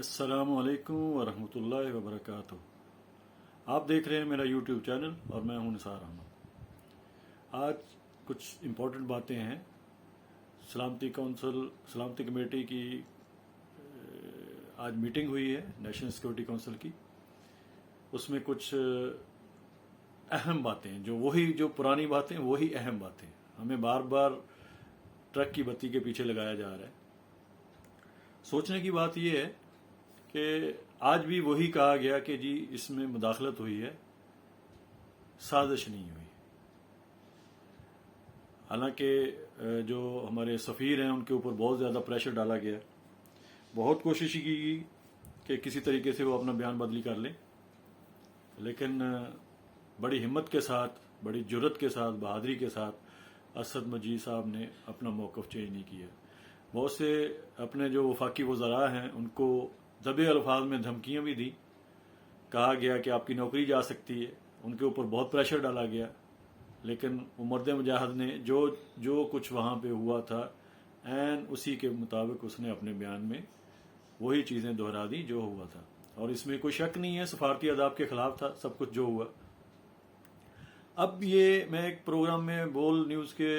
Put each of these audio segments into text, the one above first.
السلام علیکم ورحمۃ اللہ وبرکاتہ۔ آپ دیکھ رہے ہیں میرا یوٹیوب چینل اور میں ہوں نثار احمد۔ آج کچھ امپورٹنٹ باتیں ہیں۔ سلامتی کمیٹی کی آج میٹنگ ہوئی ہے نیشنل سیکورٹی کونسل کی۔ اس میں کچھ اہم باتیں جو پرانی باتیں وہی اہم باتیں ہمیں بار بار ٹرک کی بتی کے پیچھے لگایا جا رہا ہے۔ سوچنے کی بات یہ ہے کہ آج بھی وہی کہا گیا کہ جی اس میں مداخلت ہوئی ہے، سازش نہیں ہوئی۔ حالانکہ جو ہمارے سفیر ہیں ان کے اوپر بہت زیادہ پریشر ڈالا گیا، بہت کوشش کی گئی کہ کسی طریقے سے وہ اپنا بیان بدلی کر لیں، لیکن بڑی ہمت کے ساتھ، بڑی جرت کے ساتھ، بہادری کے ساتھ اسد مجید صاحب نے اپنا موقف چینج نہیں کیا۔ بہت سے اپنے جو وفاقی وزراء ہیں ان کو دبے الفاظ میں دھمکیاں بھی دی، کہا گیا کہ آپ کی نوکری جا سکتی ہے، ان کے اوپر بہت پریشر ڈالا گیا، لیکن وہ مرد مجاہد نے جو کچھ وہاں پہ ہوا تھا عین اسی کے مطابق اس نے اپنے بیان میں وہی چیزیں دہرا دی جو ہوا تھا، اور اس میں کوئی شک نہیں ہے سفارتی آداب کے خلاف تھا سب کچھ جو ہوا۔ اب یہ میں ایک پروگرام میں بول نیوز کے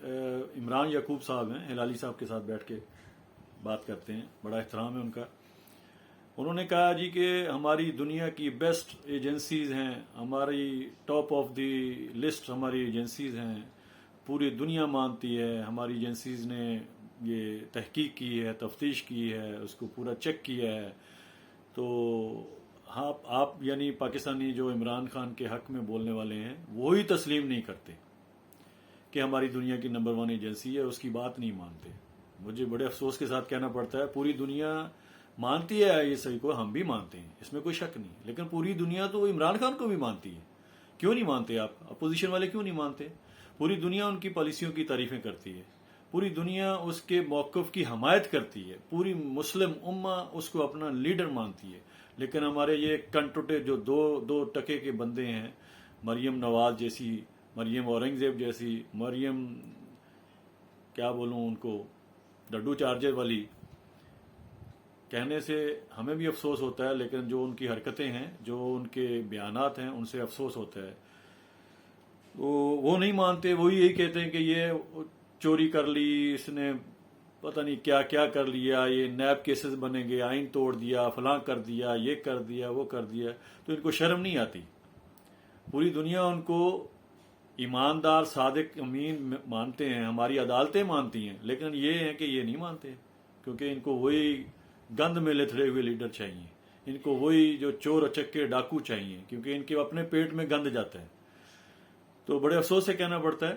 عمران یعقوب صاحب ہیں، ہلالی صاحب کے ساتھ بیٹھ کے بات کرتے ہیں، بڑا احترام ہے ان کا۔ انہوں نے کہا جی کہ ہماری دنیا کی بیسٹ ایجنسیز ہیں، ہماری ٹاپ آف دی لسٹ ہماری ایجنسیز ہیں، پوری دنیا مانتی ہے، ہماری ایجنسیز نے یہ تحقیق کی ہے، تفتیش کی ہے، اس کو پورا چیک کیا ہے، تو ہاں آپ یعنی پاکستانی جو عمران خان کے حق میں بولنے والے ہیں وہی تسلیم نہیں کرتے کہ ہماری دنیا کی نمبر 1 ایجنسی ہے، اس کی بات نہیں مانتے۔ مجھے بڑے افسوس کے ساتھ کہنا پڑتا ہے پوری دنیا مانتی ہے یہ صحیح کو، ہم بھی مانتے ہیں، اس میں کوئی شک نہیں، لیکن پوری دنیا تو عمران خان کو بھی مانتی ہے۔ کیوں نہیں مانتے آپ؟ اپوزیشن والے کیوں نہیں مانتے؟ پوری دنیا ان کی پالیسیوں کی تعریفیں کرتی ہے، پوری دنیا اس کے موقف کی حمایت کرتی ہے، پوری مسلم امہ اس کو اپنا لیڈر مانتی ہے، لیکن ہمارے یہ کنٹوٹے جو دو ٹکے کے بندے ہیں، مریم نواز جیسی، مریم اورنگزیب جیسی، مریم کیا بولوں ان کو، ڈڈو چارجر والی، کہنے سے ہمیں بھی افسوس ہوتا ہے، لیکن جو ان کی حرکتیں ہیں، جو ان کے بیانات ہیں، ان سے افسوس ہوتا ہے۔ وہ نہیں مانتے، وہی یہی کہتے ہیں کہ یہ چوری کر لی، اس نے پتہ نہیں کیا کیا کر لیا، یہ نیب کیسز بنیں گے، آئین توڑ دیا، فلاں کر دیا، یہ کر دیا، وہ کر دیا، تو ان کو شرم نہیں آتی۔ پوری دنیا ان کو ایماندار، صادق، امین مانتے ہیں، ہماری عدالتیں مانتی ہیں، لیکن یہ ہیں کہ یہ نہیں مانتے، کیونکہ ان کو وہی گند میں لتھڑے ہوئے لیڈر چاہیے، ان کو وہی جو چور اچکے ڈاکو چاہیے، کیونکہ ان کے اپنے پیٹ میں گند جاتا ہے۔ تو بڑے افسوس سے کہنا پڑتا ہے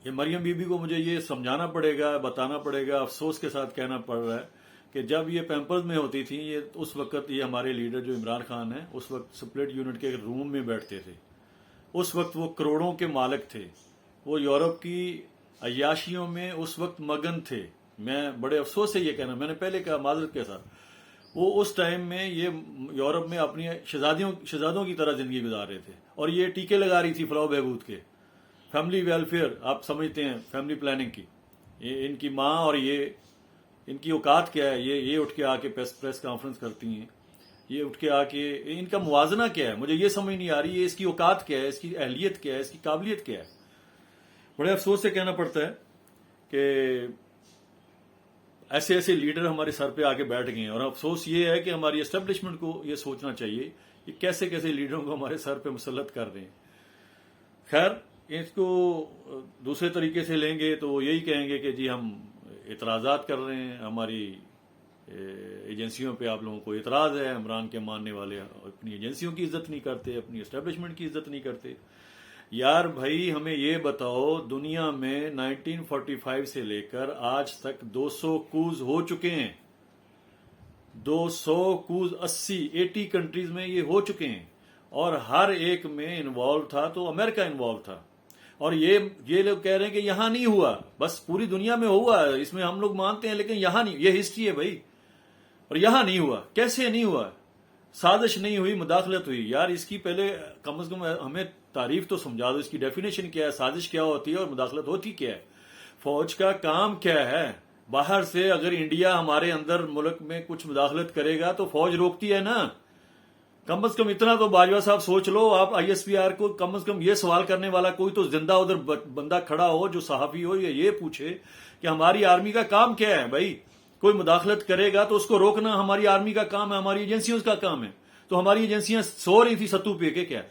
کہ مریم بی بی کو مجھے یہ سمجھانا پڑے گا، بتانا پڑے گا، افسوس کے ساتھ کہنا پڑ رہا ہے کہ جب یہ پیمپرز میں ہوتی تھی، یہ اس وقت یہ ہمارے لیڈر جو عمران خان ہیں اس وقت سپلٹ یونٹ کے روم میں بیٹھتے تھے، اس وقت وہ کروڑوں کے مالک تھے، وہ یورپ کی عیاشیوں میں اس وقت مگن تھے۔ میں بڑے افسوس سے یہ کہنا، میں نے پہلے کہا معذرت کے ساتھ، وہ اس ٹائم میں یہ یورپ میں اپنی شہزادوں کی طرح زندگی گزار رہے تھے، اور یہ ٹیکے لگا رہی تھی فلاح و بہبود کے، فیملی ویلفیئر، آپ سمجھتے ہیں فیملی پلاننگ کی، ان کی ماں، اور یہ ان کی اوقات کیا ہے، یہ اٹھ کے آ کے پریس کانفرنس کرتی ہیں، یہ اٹھ کے آ کے ان کا موازنہ کیا ہے، مجھے یہ سمجھ نہیں آ رہی، یہ اس کی اوقات کیا ہے، اس کی اہلیت کیا ہے، اس کی قابلیت کیا ہے۔ بڑے افسوس سے کہنا پڑتا ہے کہ ایسے ایسے لیڈر ہمارے سر پہ آ کے بیٹھ گئے ہیں، اور افسوس یہ ہے کہ ہماری اسٹیبلشمنٹ کو یہ سوچنا چاہیے کہ کیسے کیسے لیڈروں کو ہمارے سر پہ مسلط کر رہے ہیں۔ خیر، اس کو دوسرے طریقے سے لیں گے تو وہ یہی کہیں گے کہ جی ہم اعتراضات کر رہے ہیں، ہماری ایجنسیوں پہ آپ لوگوں کو اعتراض ہے، عمران کے ماننے والے اپنی ایجنسیوں کی عزت نہیں کرتے، اپنی اسٹیبلشمنٹ کی عزت نہیں کرتے۔ یار بھائی ہمیں یہ بتاؤ، دنیا میں 1945 سے لے کر آج تک 200 کوز ہو چکے ہیں، 200 کوز 80 کنٹریز میں یہ ہو چکے ہیں، اور ہر ایک میں انوالو تھا تو امریکہ انوالو تھا، اور یہ لوگ کہہ رہے ہیں کہ یہاں نہیں ہوا، بس پوری دنیا میں ہوا، اس میں ہم لوگ مانتے ہیں، لیکن یہاں نہیں، یہ ہسٹری ہے بھائی، اور یہاں نہیں ہوا۔ کیسے نہیں ہوا؟ سازش نہیں ہوئی، مداخلت ہوئی۔ یار اس کی پہلے کم از کم ہمیں تعریف تو سمجھا دو، اس کی ڈیفینیشن کیا ہے، سازش کیا ہوتی ہے اور مداخلت ہوتی کیا ہے، فوج کا کام کیا ہے، باہر سے اگر انڈیا ہمارے اندر ملک میں کچھ مداخلت کرے گا تو فوج روکتی ہے نا. کم از کم اتنا تو باجوہ صاحب سوچ لو. آپ آئی ایس پی آر کو کم از کم یہ سوال کرنے والا کوئی تو زندہ ادھر بندہ کھڑا ہو جو صحافی ہو, یہ پوچھے کہ ہماری آرمی کا کام کیا ہے. بھائی کوئی مداخلت کرے گا تو اس کو روکنا ہماری آرمی کا کام ہے, ہماری ایجنسیوں کا کام ہے. تو ہماری ایجنسیاں سو رہی تھی ستو پی کے, کیا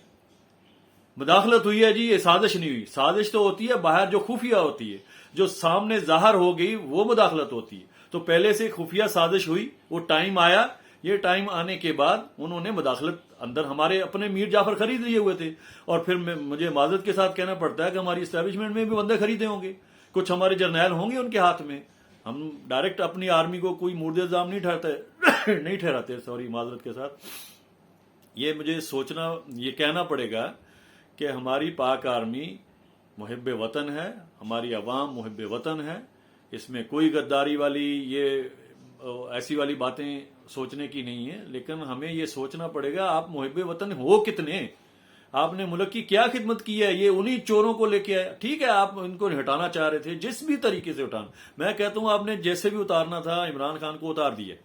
مداخلت ہوئی ہے جی؟ یہ سازش نہیں ہوئی. سازش تو ہوتی ہے باہر جو خفیہ ہوتی ہے, جو سامنے ظاہر ہو گئی وہ مداخلت ہوتی ہے. تو پہلے سے خفیہ سازش ہوئی, وہ ٹائم آیا, یہ ٹائم آنے کے بعد انہوں نے مداخلت اندر ہمارے اپنے میر جعفر خرید لیے ہوئے تھے. اور پھر مجھے معذرت کے ساتھ کہنا پڑتا ہے کہ ہماری اسٹیبلشمنٹ میں بھی بندے خریدے ہوں گے, کچھ ہمارے جرنیل ہوں گے ان کے ہاتھ میں. ہم ڈائریکٹ اپنی آرمی کو کوئی مورد الزام نہیں ٹھہراتے سوری معذرت کے ساتھ. یہ مجھے سوچنا, یہ کہنا پڑے گا کہ ہماری پاک آرمی محب وطن ہے, ہماری عوام محب وطن ہے. اس میں کوئی غداری والی یہ ایسی والی باتیں سوچنے کی نہیں ہے. لیکن ہمیں یہ سوچنا پڑے گا آپ محب وطن ہو کتنے, آپ نے ملک کی کیا خدمت کی ہے. یہ انہی چوروں کو لے کے آئے. ٹھیک ہے آپ ان کو ہٹانا چاہ رہے تھے جس بھی طریقے سے ہٹانا, میں کہتا ہوں آپ نے جیسے بھی اتارنا تھا عمران خان کو اتار دیا,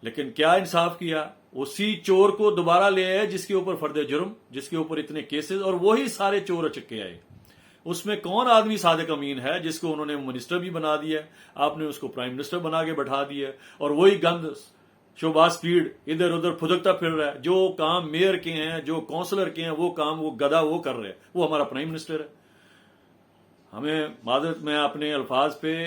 لیکن کیا انصاف کیا؟ اسی چور کو دوبارہ لے آئے جس کے اوپر فرد جرم, جس کے اوپر اتنے کیسز, اور وہی سارے چور اچکے آئے. اس میں کون آدمی صادق امین ہے جس کو انہوں نے منسٹر بھی بنا دیا, آپ نے اس کو پرائم منسٹر بنا کے بٹھا دیا, اور وہی گند شوباز سپیڈ ادھر ادھر پھدکتا پھر رہا ہے. جو کام میئر کے ہیں, جو کونسلر کے ہیں, وہ کام وہ گدا وہ کر رہے ہیں, وہ ہمارا پرائم منسٹر ہے. ہمیں معذرت, میں اپنے الفاظ پہ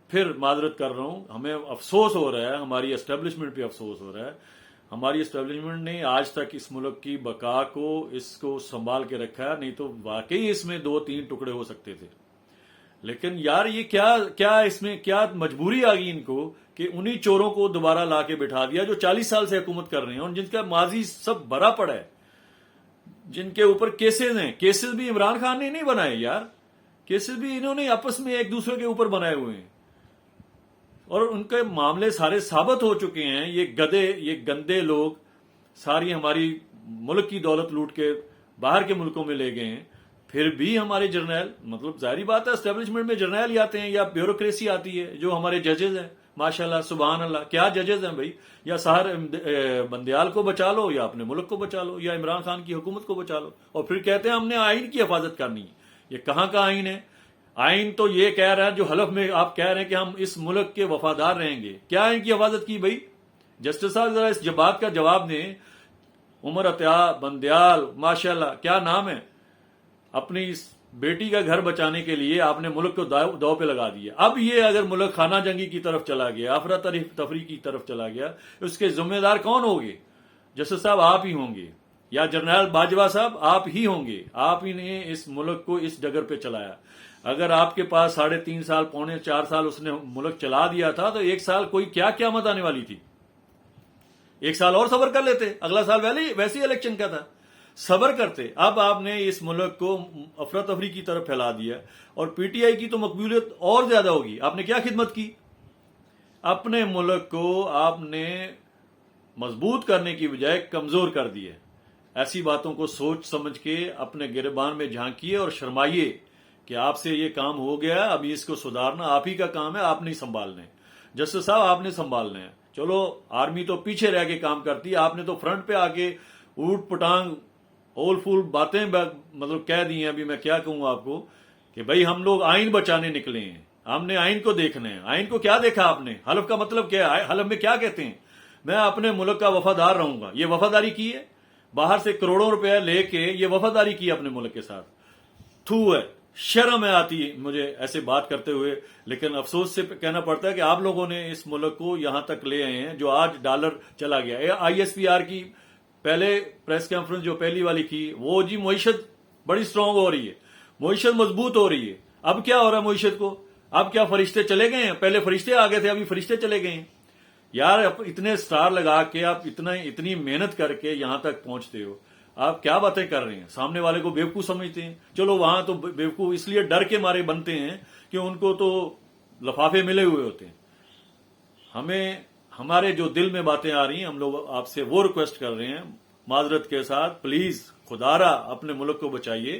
پھر معذرت کر رہا ہوں, ہمیں افسوس ہو رہا ہے, ہماری اسٹیبلشمنٹ پہ افسوس ہو رہا ہے. ہماری اسٹیبلشمنٹ نے آج تک اس ملک کی بقا کو اس کو سنبھال کے رکھا ہے, نہیں تو واقعی اس میں 2-3 ٹکڑے ہو سکتے تھے. لیکن یار یہ کیا اس میں کیا مجبوری آ گئی ان کو کہ انہی چوروں کو دوبارہ لا کے بٹھا دیا جو 40 سال سے حکومت کر رہے ہیں, اور جن کا ماضی سب بھرا پڑا ہے, جن کے اوپر کیسز ہیں. کیسز بھی عمران خان نے نہیں بنائے یار, کیسز بھی انہوں نے آپس میں ایک دوسرے کے اوپر بنائے ہوئے ہیں, اور ان کے معاملے سارے ثابت ہو چکے ہیں. یہ گدے, یہ گندے لوگ ساری ہماری ملک کی دولت لوٹ کے باہر کے ملکوں میں لے گئے ہیں. پھر بھی ہمارے جرنیل, مطلب ظاہری بات ہے اسٹیبلشمنٹ میں جرنیل ہی آتے ہیں یا بیوروکریسی آتی ہے. جو ہمارے ججز ہیں ماشاءاللہ سبحان اللہ, کیا ججز ہیں بھائی. یا سہر بندیال کو بچا لو, یا اپنے ملک کو بچا لو, یا عمران خان کی حکومت کو بچا لو, اور پھر کہتے ہیں ہم نے آئین کی حفاظت کرنی ہے. یہ کہاں کا آئین ہے؟ آئین تو یہ کہہ رہا ہے جو حلف میں آپ کہہ رہے ہیں کہ ہم اس ملک کے وفادار رہیں گے. کیا آئین کی حفاظت کی بھائی؟ جسٹس صاحب ذرا اس بات کا جواب دیں. عمر عطیہ بندیال ماشاءاللہ کیا نام ہے, اپنی اس بیٹی کا گھر بچانے کے لیے آپ نے ملک کو دو پہ لگا دیا. اب یہ اگر ملک خانہ جنگی کی طرف چلا گیا, افراتفری کی طرف چلا گیا, اس کے ذمہ دار کون ہوں گے؟ جسٹس صاحب آپ ہی ہوں گے, یا جنرل باجوہ صاحب آپ ہی ہوں گے. آپ ہی نے اس ملک کو اس ڈگر پہ چلایا. اگر آپ کے پاس 3.5 سال 4 سال اس نے ملک چلا دیا تھا تو 1 سال کوئی کیا قیامت آنے والی تھی. 1 سال اور صبر کر لیتے, اگلا سال ویسے ہی الیکشن کا تھا, صبر کرتے. اب آپ نے اس ملک کو افراتفری کی طرف پھیلا دیا, اور پی ٹی آئی کی تو مقبولیت اور زیادہ ہوگی. آپ نے کیا خدمت کی؟ اپنے ملک کو آپ نے مضبوط کرنے کی بجائے کمزور کر دیا. ایسی باتوں کو سوچ سمجھ کے اپنے گریبان میں جھانکیے اور شرمائیے کہ آپ سے یہ کام ہو گیا, ابھی اس کو سدھارنا آپ ہی کا کام ہے, آپ نہیں سنبھالنا ہے. جسٹس صاحب آپ نے سنبھالنا ہے. چلو آرمی تو پیچھے رہ کے کام کرتی ہے, آپ نے تو فرنٹ پہ آ کے اوٹ پٹانگ اول فول باتیں مطلب کہہ دی ہیں. ابھی میں کیا کہوں آپ کو کہ بھائی ہم لوگ آئین بچانے نکلے ہیں, ہم نے آئین کو دیکھنا ہے. آئین کو کیا دیکھا آپ نے؟ حلف کا مطلب کیا ہے؟ حلف میں کیا کہتے ہیں؟ میں اپنے ملک کا وفادار رہوں گا. یہ وفاداری کی ہے؟ باہر سے کروڑوں روپے لے کے یہ وفاداری کی اپنے ملک کے ساتھ. ہے, شرم ہے آتی ہے مجھے ایسے بات کرتے ہوئے. لیکن افسوس سے کہنا پڑتا ہے کہ آپ لوگوں نے اس ملک کو یہاں تک لے آئے ہیں جو آج ڈالر چلا گیا. آئی ایس پی آر کی پہلے پریس کانفرنس جو پہلی والی کی, وہ جی معیشت بڑی سٹرونگ ہو رہی ہے, معیشت مضبوط ہو رہی ہے. اب کیا ہو رہا ہے معیشت کو؟ اب کیا فرشتے چلے گئے ہیں؟ پہلے فرشتے آ گئے تھے, ابھی فرشتے چلے گئے ہیں. یار اتنے سٹار لگا کے آپ اتنی محنت کر کے یہاں تک پہنچتے ہو, آپ کیا باتیں کر رہے ہیں؟ سامنے والے کو بیوقوف سمجھتے ہیں. چلو وہاں تو بیوقوف اس لیے ڈر کے مارے بنتے ہیں کہ ان کو تو لفافے ملے ہوئے ہوتے ہیں. ہمیں ہمارے جو دل میں باتیں آ رہی ہیں, ہم لوگ آپ سے وہ ریکویسٹ کر رہے ہیں معذرت کے ساتھ, پلیز خدارا اپنے ملک کو بچائیے.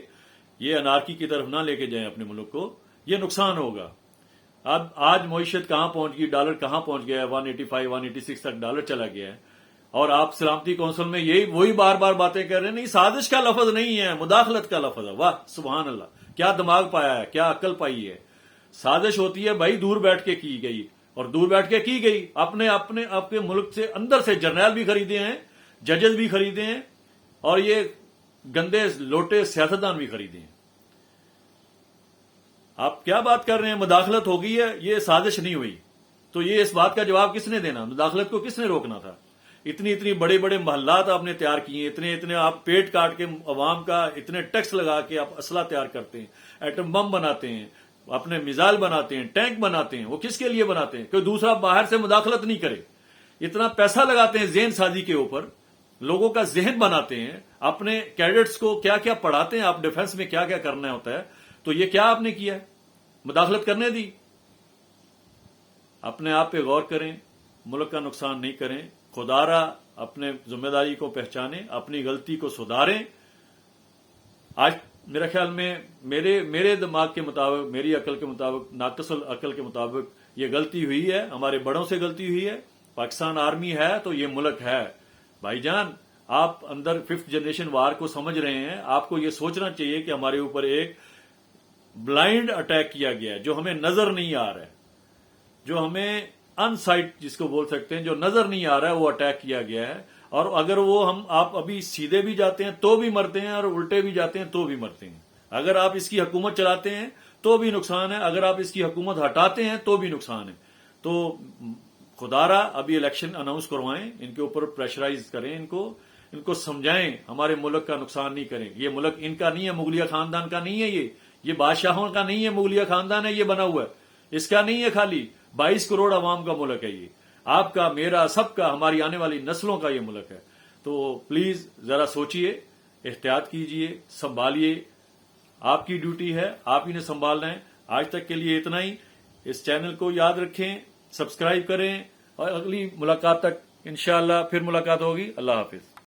یہ انارکی کی طرف نہ لے کے جائیں اپنے ملک کو, یہ نقصان ہوگا. اب آج معیشت کہاں پہنچ گئی، ڈالر کہاں پہنچ گیا ہے، 185 186 تک ڈالر چلا گیا ہے، اور آپ سلامتی کونسل میں وہی بار بار باتیں کر رہے ہیں. نہیں، سازش کا لفظ نہیں ہے، مداخلت کا لفظ ہے. واہ سبحان اللہ، کیا دماغ پایا ہے، کیا عقل پائی ہے. سازش ہوتی ہے بھائی دور بیٹھ کے کی گئی، اور دور بیٹھ کے کی گئی. آپ کے ملک سے اندر سے جرنیل بھی خریدے ہیں، ججز بھی خریدے ہیں، اور یہ گندے لوٹے سیاستدان بھی خریدے ہیں. آپ کیا بات کر رہے ہیں؟ مداخلت ہو گئی ہے، یہ سازش نہیں ہوئی. تو یہ اس بات کا جواب کس نے دینا؟ مداخلت کو کس نے روکنا تھا؟ اتنی بڑے بڑے محلات آپ نے تیار کیے، اتنے آپ پیٹ کاٹ کے عوام کا اتنے ٹیکس لگا کے آپ اسلحہ تیار کرتے ہیں، ایٹم بم بناتے ہیں، اپنے میزائل بناتے ہیں، ٹینک بناتے ہیں. وہ کس کے لیے بناتے ہیں؟ کہ دوسرا باہر سے مداخلت نہیں کرے. اتنا پیسہ لگاتے ہیں ذہن سازی کے اوپر، لوگوں کا ذہن بناتے ہیں، اپنے کیڈٹس کو کیا کیا پڑھاتے ہیں، آپ ڈیفنس میں کیا کیا کرنا ہوتا ہے. تو یہ کیا آپ نے کیا ہے؟ مداخلت کرنے دی. اپنے آپ پہ غور کریں، ملک کا نقصان نہیں کریں. خدا را اپنے ذمہ داری کو پہچانیں، اپنی غلطی کو سدھاریں. آج میرے خیال میں میرے دماغ کے مطابق، میری عقل کے مطابق، ناقص العقل کے مطابق یہ غلطی ہوئی ہے، ہمارے بڑوں سے غلطی ہوئی ہے. پاکستان آرمی ہے تو یہ ملک ہے. بھائی جان، آپ اندر 5th جنریشن وار کو سمجھ رہے ہیں. آپ کو یہ سوچنا چاہیے کہ ہمارے اوپر ایک بلائنڈ اٹیک کیا گیا ہے جو ہمیں نظر نہیں آ رہا ہے، جو ہمیں ان سائٹ جس کو بول سکتے ہیں، جو نظر نہیں آ رہا ہے، وہ اٹیک کیا گیا ہے. اور اگر وہ آپ ابھی سیدھے بھی جاتے ہیں تو بھی مرتے ہیں، اور الٹے بھی جاتے ہیں تو بھی مرتے ہیں. اگر آپ اس کی حکومت چلاتے ہیں تو بھی نقصان ہے، اگر آپ اس کی حکومت ہٹاتے ہیں تو بھی نقصان ہے. تو خدا را ابھی الیکشن اناؤنس کروائیں، ان کے اوپر پریشرائز کریں، ان کو سمجھائیں ہمارے ملک کا نقصان نہیں کریں. یہ ملک ان کا نہیں ہے، مغلیہ خاندان کا نہیں ہے، یہ بادشاہوں کا نہیں ہے، مغلیہ خاندان ہے یہ بنا ہوا ہے. اس کا نہیں ہے، خالی 22 کروڑ عوام کا ملک ہے. یہ آپ کا، میرا، سب کا، ہماری آنے والی نسلوں کا یہ ملک ہے. تو پلیز ذرا سوچئے، احتیاط کیجئے، سنبھالیے. آپ کی ڈیوٹی ہے، آپ ہی نے سنبھالنا ہے. آج تک کے لیے اتنا ہی. اس چینل کو یاد رکھیں، سبسکرائب کریں، اور اگلی ملاقات تک انشاءاللہ پھر ملاقات ہوگی. اللہ حافظ.